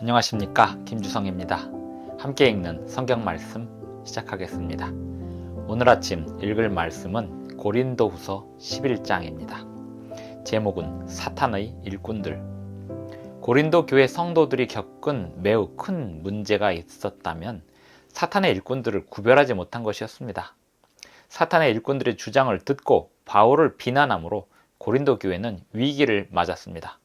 안녕하십니까, 김주성입니다. 함께 읽는 성경 말씀 시작하겠습니다. 오늘 아침 읽을 말씀은 고린도후서 11장입니다. 제목은 사탄의 일꾼들. 고린도 교회 성도들이 겪은 매우 큰 문제가 있었다면 사탄의 일꾼들을 구별하지 못한 것이었습니다. 사탄의 일꾼들의 주장을 듣고 바울을 비난함으로 고린도 교회는 위기를 맞았습니다.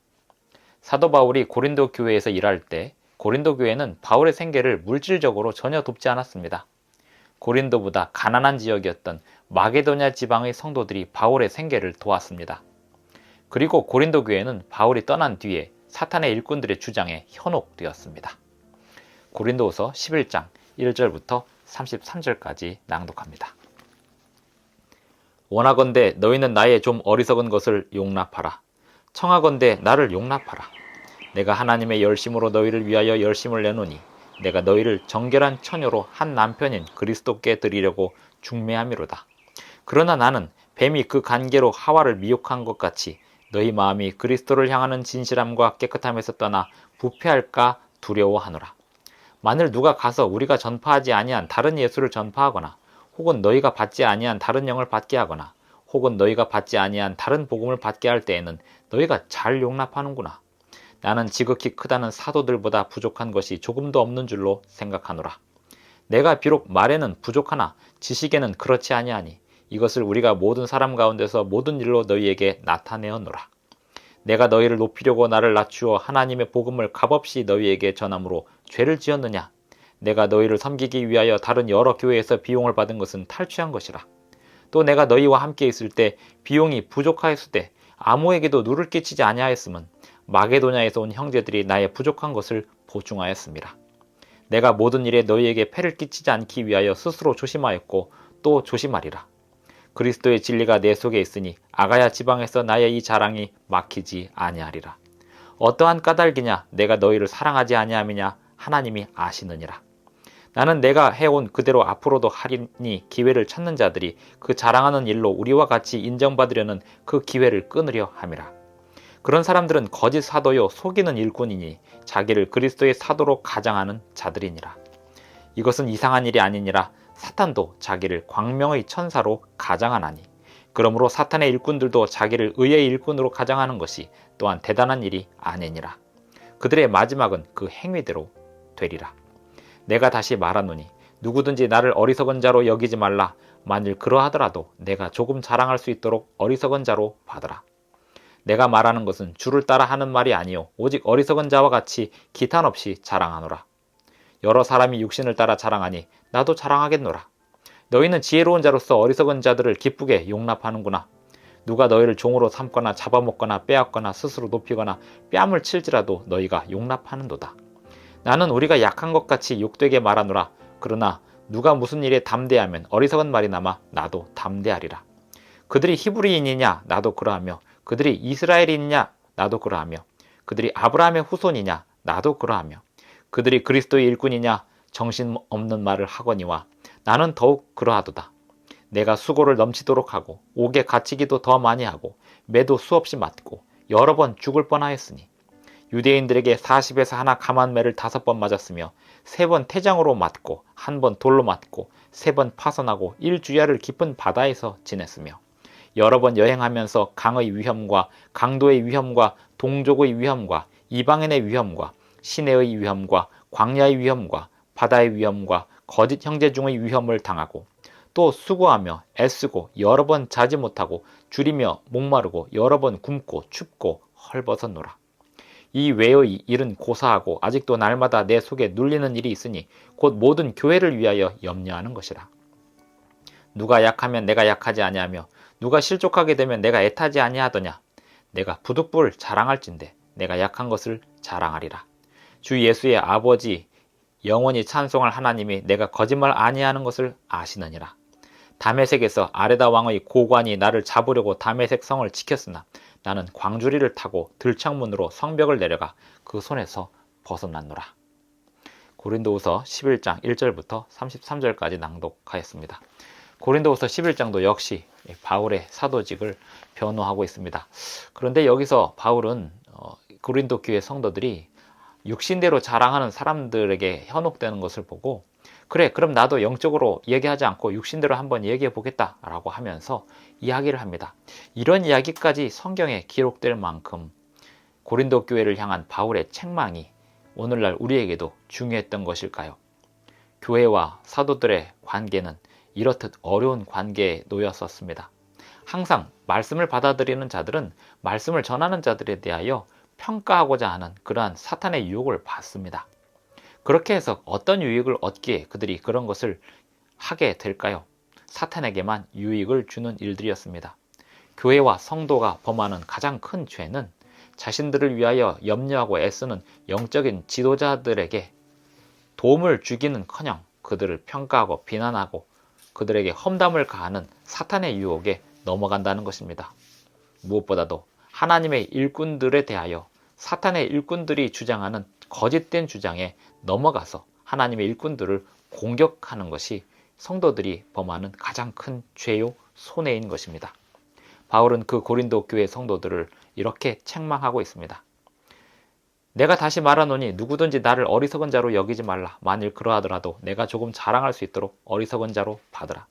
사도 바울이 고린도 교회에서 일할 때 고린도 교회는 바울의 생계를 물질적으로 전혀 돕지 않았습니다. 고린도보다 가난한 지역이었던 마게도냐 지방의 성도들이 바울의 생계를 도왔습니다. 그리고 고린도 교회는 바울이 떠난 뒤에 사탄의 일꾼들의 주장에 현혹되었습니다. 고린도후서 11장 1절부터 33절까지 낭독합니다. 원하건대 너희는 나의 좀 어리석은 것을 용납하라. 청하건대 나를 용납하라. 내가 하나님의 열심으로 너희를 위하여 열심을 내노니 내가 너희를 정결한 처녀로 한 남편인 그리스도께 드리려고 중매함이로다. 그러나 나는 뱀이 그 간계로 하와를 미혹한 것 같이 너희 마음이 그리스도를 향하는 진실함과 깨끗함에서 떠나 부패할까 두려워하노라. 만일 누가 가서 우리가 전파하지 아니한 다른 예수를 전파하거나 혹은 너희가 받지 아니한 다른 영을 받게 하거나 혹은 너희가 받지 아니한 다른 복음을 받게 할 때에는 너희가 잘 용납하는구나. 나는 지극히 크다는 사도들보다 부족한 것이 조금도 없는 줄로 생각하노라. 내가 비록 말에는 부족하나 지식에는 그렇지 아니하니 이것을 우리가 모든 사람 가운데서 모든 일로 너희에게 나타내었노라. 내가 너희를 높이려고 나를 낮추어 하나님의 복음을 값없이 너희에게 전함으로 죄를 지었느냐? 내가 너희를 섬기기 위하여 다른 여러 교회에서 비용을 받은 것은 탈취한 것이라. 또 내가 너희와 함께 있을 때 비용이 부족하였을 때 아무에게도 누를 끼치지 아니하였음은 마게도냐에서 온 형제들이 나의 부족한 것을 보충하였습니다. 내가 모든 일에 너희에게 폐를 끼치지 않기 위하여 스스로 조심하였고 또 조심하리라. 그리스도의 진리가 내 속에 있으니 아가야 지방에서 나의 이 자랑이 막히지 아니하리라. 어떠한 까닭이냐 내가 너희를 사랑하지 아니함이냐 하나님이 아시느니라. 나는 내가 해온 그대로 앞으로도 하리니 기회를 찾는 자들이 그 자랑하는 일로 우리와 같이 인정받으려는 그 기회를 끊으려 함이라. 그런 사람들은 거짓 사도요 속이는 일꾼이니 자기를 그리스도의 사도로 가장하는 자들이니라. 이것은 이상한 일이 아니니라. 사탄도 자기를 광명의 천사로 가장하나니 그러므로 사탄의 일꾼들도 자기를 의의 일꾼으로 가장하는 것이 또한 대단한 일이 아니니라. 그들의 마지막은 그 행위대로 되리라. 내가 다시 말하노니 누구든지 나를 어리석은 자로 여기지 말라. 만일 그러하더라도 내가 조금 자랑할 수 있도록 어리석은 자로 받으라. 내가 말하는 것은 주를 따라 하는 말이 아니요 오직 어리석은 자와 같이 기탄 없이 자랑하노라. 여러 사람이 육신을 따라 자랑하니 나도 자랑하겠노라. 너희는 지혜로운 자로서 어리석은 자들을 기쁘게 용납하는구나. 누가 너희를 종으로 삼거나 잡아먹거나 빼앗거나 스스로 높이거나 뺨을 칠지라도 너희가 용납하는도다. 나는 우리가 약한 것 같이 욕되게 말하노라. 그러나 누가 무슨 일에 담대하면 어리석은 말이나마 나도 담대하리라. 그들이 히브리인이냐 나도 그러하며 그들이 이스라엘인이냐 나도 그러하며 그들이 아브라함의 후손이냐 나도 그러하며 그들이 그리스도의 일꾼이냐 정신없는 말을 하거니와 나는 더욱 그러하도다. 내가 수고를 넘치도록 하고 옥에 갇히기도 더 많이 하고 매도 수없이 맞고 여러 번 죽을 뻔하였으니 유대인들에게 40에서 하나 감한 매를 5번 맞았으며 3번 태장으로 맞고 1번 돌로 맞고 3번 파선하고 1주야를 깊은 바다에서 지냈으며 여러 번 여행하면서 강의 위험과 강도의 위험과 동족의 위험과 이방인의 위험과 시내의 위험과 광야의 위험과 바다의 위험과 거짓 형제 중의 위험을 당하고 또 수고하며 애쓰고 여러 번 자지 못하고 줄이며 목마르고 여러 번 굶고 춥고 헐벗었노라. 이 외의 일은 고사하고 아직도 날마다 내 속에 눌리는 일이 있으니 곧 모든 교회를 위하여 염려하는 것이라. 누가 약하면 내가 약하지 아니하며 누가 실족하게 되면 내가 애타지 아니하더냐. 내가 부득불 자랑할진대 내가 약한 것을 자랑하리라. 주 예수의 아버지 영원히 찬송할 하나님이 내가 거짓말 아니하는 것을 아시느니라. 다메섹에서 아레다 왕의 고관이 나를 잡으려고 다메섹 성을 지켰으나 나는 광주리를 타고 들창문으로 성벽을 내려가 그 손에서 벗어났노라. 고린도후서 11장 1절부터 33절까지 낭독하였습니다. 고린도후서 11장도 역시 바울의 사도직을 변호하고 있습니다. 그런데 여기서 바울은 고린도 교회 성도들이 육신대로 자랑하는 사람들에게 현혹되는 것을 보고, 그래, 그럼 나도 영적으로 얘기하지 않고 육신대로 한번 얘기해 보겠다 라고 하면서 이야기를 합니다. 이런 이야기까지 성경에 기록될 만큼 고린도 교회를 향한 바울의 책망이 오늘날 우리에게도 중요했던 것일까요? 교회와 사도들의 관계는 이렇듯 어려운 관계에 놓였었습니다. 항상 말씀을 받아들이는 자들은 말씀을 전하는 자들에 대하여 평가하고자 하는 그러한 사탄의 유혹을 받습니다. 그렇게 해서 어떤 유익을 얻기에 그들이 그런 것을 하게 될까요? 사탄에게만 유익을 주는 일들이었습니다. 교회와 성도가 범하는 가장 큰 죄는 자신들을 위하여 염려하고 애쓰는 영적인 지도자들에게 도움을 주기는커녕 그들을 평가하고 비난하고 그들에게 험담을 가하는 사탄의 유혹에 넘어간다는 것입니다. 무엇보다도 하나님의 일꾼들에 대하여 사탄의 일꾼들이 주장하는 거짓된 주장에 넘어가서 하나님의 일꾼들을 공격하는 것이 성도들이 범하는 가장 큰 죄요 손해인 것입니다. 바울은 그 고린도 교회 성도들을 이렇게 책망하고 있습니다. 내가 다시 말하노니 누구든지 나를 어리석은 자로 여기지 말라. 만일 그러하더라도 내가 조금 자랑할 수 있도록 어리석은 자로 받으라.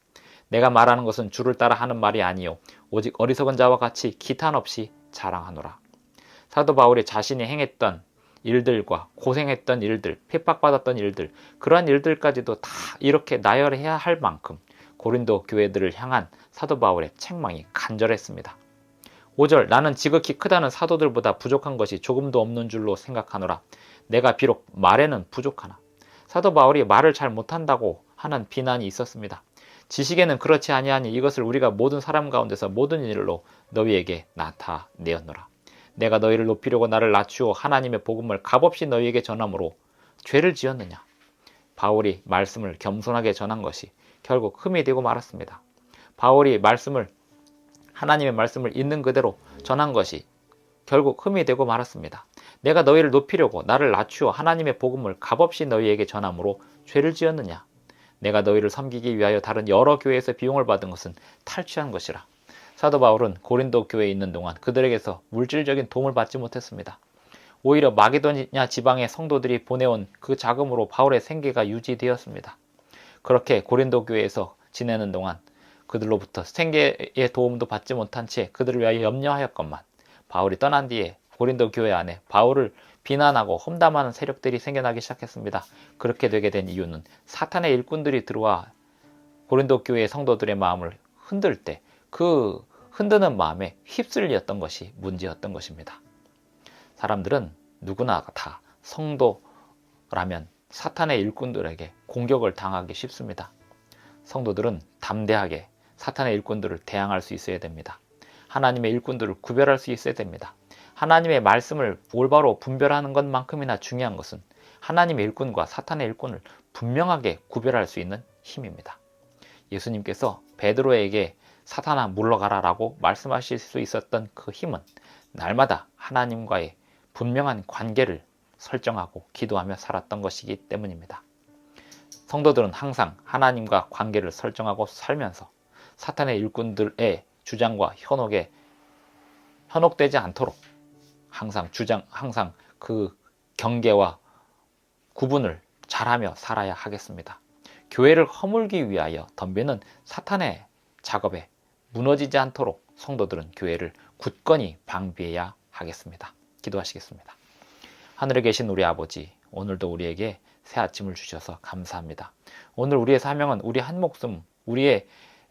내가 말하는 것은 주를 따라 하는 말이 아니요 오직 어리석은 자와 같이 기탄 없이 자랑하노라. 사도 바울이 자신이 행했던 일들과 고생했던 일들, 핍박받았던 일들, 그러한 일들까지도 다 이렇게 나열해야 할 만큼 고린도 교회들을 향한 사도 바울의 책망이 간절했습니다. 5절 나는 지극히 크다는 사도들보다 부족한 것이 조금도 없는 줄로 생각하노라. 내가 비록 말에는 부족하나. 사도 바울이 말을 잘 못한다고 하는 비난이 있었습니다. 지식에는 그렇지 아니하니 이것을 우리가 모든 사람 가운데서 모든 일로 너희에게 나타내었노라. 내가 너희를 높이려고 나를 낮추어 하나님의 복음을 값없이 너희에게 전함으로 죄를 지었느냐. 바울이 말씀을 겸손하게 전한 것이 결국 흠이 되고 말았습니다. 바울이 하나님의 말씀을 있는 그대로 전한 것이 결국 흠이 되고 말았습니다. 내가 너희를 높이려고 나를 낮추어 하나님의 복음을 값없이 너희에게 전함으로 죄를 지었느냐. 내가 너희를 섬기기 위하여 다른 여러 교회에서 비용을 받은 것은 탈취한 것이라. 사도 바울은 고린도 교회에 있는 동안 그들에게서 물질적인 도움을 받지 못했습니다. 오히려 마게도냐 지방의 성도들이 보내온 그 자금으로 바울의 생계가 유지되었습니다. 그렇게 고린도 교회에서 지내는 동안 그들로부터 생계의 도움도 받지 못한 채 그들을 위하여 염려하였건만 바울이 떠난 뒤에 고린도 교회 안에 바울을 비난하고 험담하는 세력들이 생겨나기 시작했습니다. 그렇게 되게 된 이유는 사탄의 일꾼들이 들어와 고린도 교회의 성도들의 마음을 흔들 때 그 흔드는 마음에 휩쓸렸던 것이 문제였던 것입니다. 사람들은 누구나 다 성도라면 사탄의 일꾼들에게 공격을 당하기 쉽습니다. 성도들은 담대하게 사탄의 일꾼들을 대항할 수 있어야 됩니다. 하나님의 일꾼들을 구별할 수 있어야 됩니다. 하나님의 말씀을 올바로 분별하는 것만큼이나 중요한 것은 하나님의 일꾼과 사탄의 일꾼을 분명하게 구별할 수 있는 힘입니다. 예수님께서 베드로에게 사탄아 물러가라 라고 말씀하실 수 있었던 그 힘은 날마다 하나님과의 분명한 관계를 설정하고 기도하며 살았던 것이기 때문입니다. 성도들은 항상 하나님과 관계를 설정하고 살면서 사탄의 일꾼들의 주장과 현혹에 현혹되지 않도록 항상 그 경계와 구분을 잘하며 살아야 하겠습니다. 교회를 허물기 위하여 덤비는 사탄의 작업에 무너지지 않도록 성도들은 교회를 굳건히 방비해야 하겠습니다. 기도하시겠습니다. 하늘에 계신 우리 아버지, 오늘도 우리에게 새 아침을 주셔서 감사합니다. 오늘 우리의 사명은 우리 한 목숨, 우리의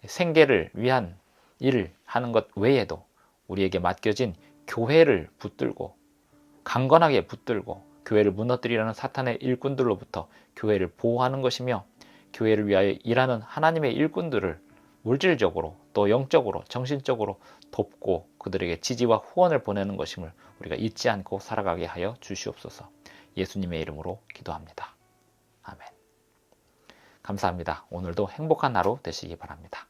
생계를 위한 일을 하는 것 외에도 우리에게 맡겨진 교회를 붙들고 강건하게 붙들고 교회를 무너뜨리려는 사탄의 일꾼들로부터 교회를 보호하는 것이며 교회를 위하여 일하는 하나님의 일꾼들을 물질적으로 또 영적으로 정신적으로 돕고 그들에게 지지와 후원을 보내는 것임을 우리가 잊지 않고 살아가게 하여 주시옵소서. 예수님의 이름으로 기도합니다. 아멘. 감사합니다. 오늘도 행복한 하루 되시기 바랍니다.